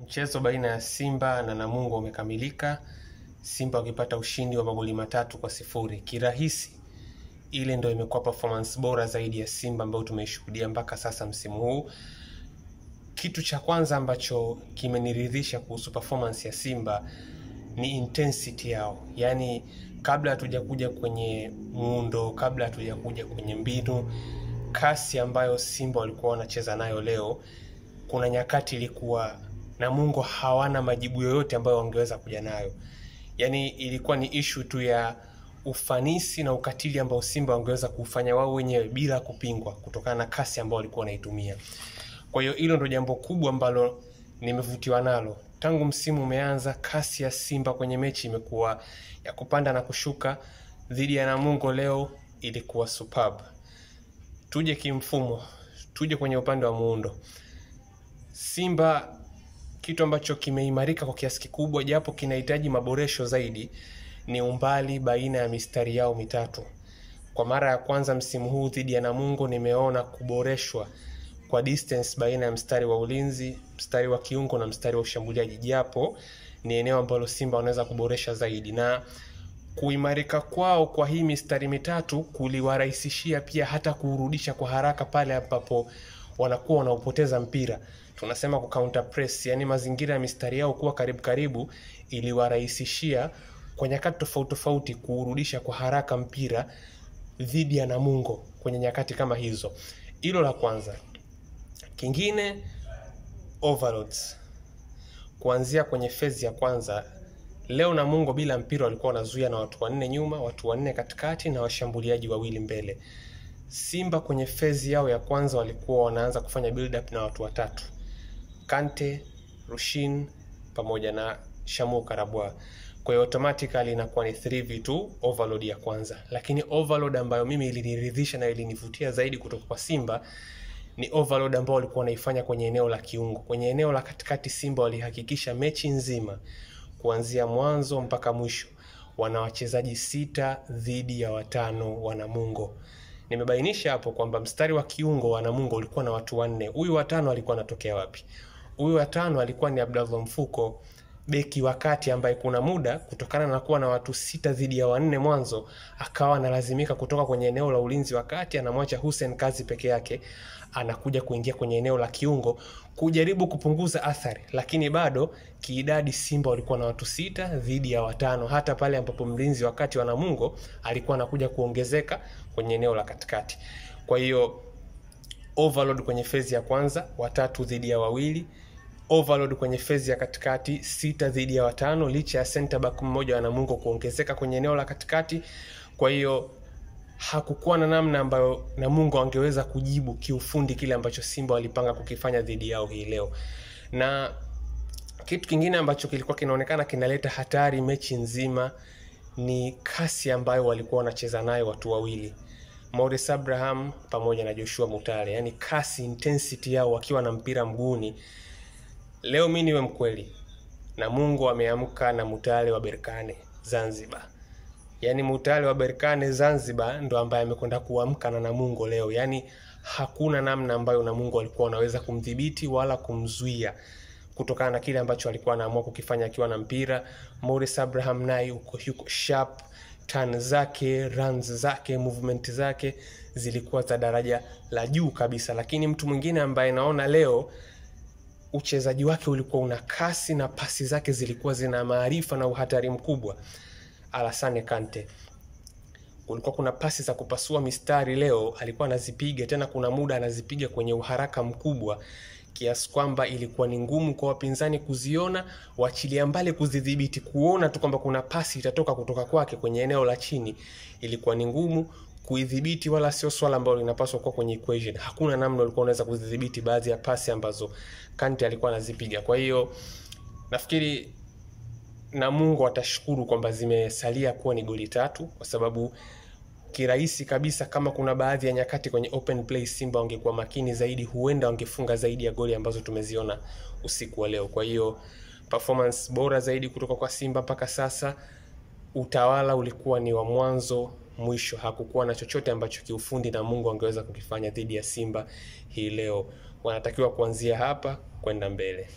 Mchezo baina ya Simba na Namungo umekamilika. Simba wakipata ushindi wa magoli 3-0 kirahisi. Ile ndio imekuwa performance bora zaidi ya Simba ambayo tumeshuhudia mpaka sasa msimu huu. Kitu cha kwanza ambacho kimeniridhisha kuhusu performance ya Simba ni intensity yao. Yaani kabla hatujakuja kwenye muundo, kabla hatujakuja kwenye mbinu, kasi ambayo Simba walikuwa wanacheza nayo leo, kuna nyakati ilikuwa Namungo hawana majibu yoyote ambayo wangeweza kuja nayo. Yaani ilikuwa ni issue tu ya ufanisi na ukatili ambao Simba wangeweza kufanya wao wenyewe bila kupingwa kutokana na kasi ambayo walikuwa wanaitumia. Kwa hiyo hilo ndio jambo kubwa ambalo nimevutiwa nalo. Tangu msimu umeanza, kasi ya Simba kwenye mechi imekuwa ya kupanda na kushuka. Dhidi ya Namungo leo ilikuwa superb. Tuje kimfumo, tuje kwenye upande wa muundo. Simba kitu ambacho kimeimarika kwa kiasi kikubwa japo kinahitaji maboresho zaidi ni umbali baina ya mistari yao mitatu. Kwa mara ya kwanza msimu huu dhidi ya Namungo nimeona kuboreshwa kwa distance baina ya mstari wa ulinzi, mstari wa kiungo na mstari wa ushambuliaji, japo ni eneo ambalo Simba wanaweza kuboresha zaidi, na kuimarika kwao kwa hii mistari mitatu kuliwarahisishia pia hata kurudisha kwa haraka pale ambapo wanakuwa wanaupoteza mpira. Tunasema ku counter press, yani mazingira ya mistari yao kuwa karibu iliwarahisishia kwa nyakati tofauti kurudisha kwa haraka mpira dhidi ya Namungo kwenye nyakati kama hizo. Hilo la kwanza. Kingine, overloads. Kuanzia kwenye phase ya kwanza, leo Namungo bila mpira walikuwa wanazuia na watu 4 nyuma, watu 4 katikati na washambuliaji 2 mbele. Simba kwenye phase yao ya kwanza walikuwa wanaanza kufanya build up na watu 3. Kante, Rushin pamoja na Shamu Karabwa. Kwa hiyo automatically inakuwa ni 3v2 overload ya kwanza. Lakini overload ambayo mimi iliniridhisha na ilinivutia zaidi kutoka kwa Simba ni overload ambao walikuwa wanaifanya kwenye eneo la kiungo. Kwenye eneo la katikati Simba walihakikisha mechi nzima kuanzia mwanzo mpaka mwisho wana wachezaji 6 dhidi ya 5 wa Namungo. Nimebainisha hapo kwamba mstari wa kiungo wa Namungo ulikuwa na watu 4. Huyu wa 5 alikuwa anatokea wapi? Huyu wa 5 alikuwa ni Abdallah Mfuko, beki wakati ambaye kuna muda kutokana na kuwa na watu 6 dhidi ya 4 mwanzo akawa analazimika kutoka kwenye eneo la ulinzi wakati anamwacha Hussein Kazi peke yake, anakuja kuingia kwenye eneo la kiungo kujaribu kupunguza athari, lakini bado kiidadi Simba walikuwa na watu 6 dhidi ya 5 hata pale ambapo mlinzi wakati wa Namungo alikuwa anakuja kuongezeka kwenye eneo la katikati. Kwa hiyo overload kwenye phase ya kwanza 3 dhidi ya 2, overload kwenye phase ya katikati 6 dhidi ya 5 licha ya center back mmoja wa Namungo kuongezeka kwenye eneo la katikati. Kwa hiyo hakukuwa na namna ambayo Namungo angeweza kujibu kiufundi kile ambacho Simba walipanga kukifanya dhidi yao hii leo. Na kitu kingine ambacho kilikuwa kinaonekana kinaleta hatari mechi nzima ni kasi ambayo walikuwa wanacheza nayo watu 2, Maurice Abraham pamoja na Joshua Mutale. Yani kasi, intensity yao wakiwa na mpira mguuni. Leo mimi niwe mkweli, Namungo ameamka na Mutale wa Berkane Zanzibar. Yani Mutale wa Berkane Zanzibar ndo ambaye amekwenda kuamka na Namungo leo. Yani hakuna namna ambayo Namungo alikuwa wanaweza kumdhibiti wala kumzuia kutokana na kile ambacho alikuwa anaamua kukifanya akiwa na mpira. Maurice Abraham naye yuko sharp, turn zake, runs zake, movement zake zilikuwa za daraja la juu kabisa. Lakini mtu mwingine ambaye naona leo uchezaji wake ulikuwa una kasi na pasi zake zilikuwa zina maarifa na uhatari mkubwa, Alassane Kante. Kulikuwa kuna pasi za kupasua mistari leo alikuwa anazipiga, tena kuna muda anazipiga kwenye uharaka mkubwa kiasi kwamba ilikuwa ni ngumu kwa wapinzani kuziona, waachilia mbali kuzidhibiti. Kuona tu kwamba kuna pasi itatoka kutoka kwake kwenye eneo la chini ilikuwa ni ngumu kuidhibiti, wala sio swala ambalo linapaswa kuwa kwenye equation. Hakuna namna ulikuwa unaweza kuzidhibiti baadhi ya pasi ambazo Kante alikuwa anazipiga. Kwa hiyo nafikiri Namungo atashukuru kwamba zimesalia kuwa ni goli 3, kwa sababu kirahisi kabisa kama kuna baadhi ya nyakati kwenye open play Simba wangekuwa makini zaidi, huenda wangefunga zaidi ya goli ambazo tumeziona usiku wa leo. Kwa hiyo performance bora zaidi kutoka kwa Simba mpaka sasa. Utawala ulikuwa ni wa mwanzo mwisho, hakukuwa na chochote ambacho kiufundi Namungo angeweza kukifanya dhidi ya Simba hii leo. Wanatakiwa kuanzia hapa kwenda mbele.